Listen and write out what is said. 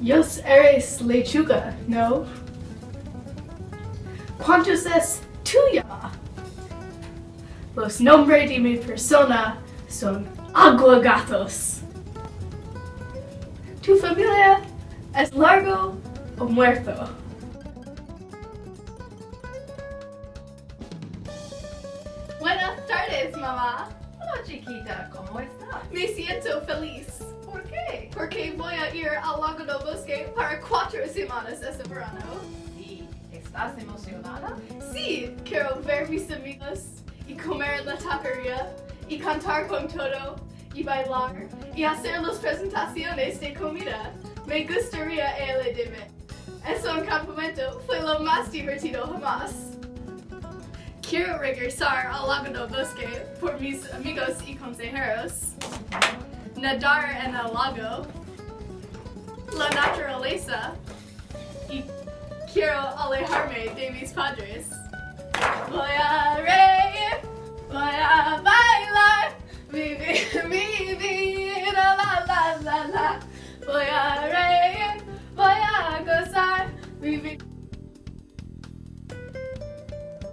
Yos eres lechuga, no? ¿Cuántos es tuya? Los nombres de mi persona son aguagatos. ¿Tu familia es largo o muerto? Buenas tardes, mamá. Hola chiquita, ¿cómo estás? Me siento feliz. ¿Por qué? Porque voy a ir al Lago del Bosque para 4 semanas este verano. Sí, ¿estás emocionada? Sí, quiero ver mis amigos y comer en la taquería y cantar con todo y bailar y hacer las presentaciones de comida. Me gustaría el dime. Eso en campamento fue lo más divertido jamás. Quiero regresar al Lago del Bosque por mis amigos y consejeros. Nadar en el lago, la naturaleza y quiero alejarme de mis padres. Voy a reír, voy a bailar, vivir mi vida.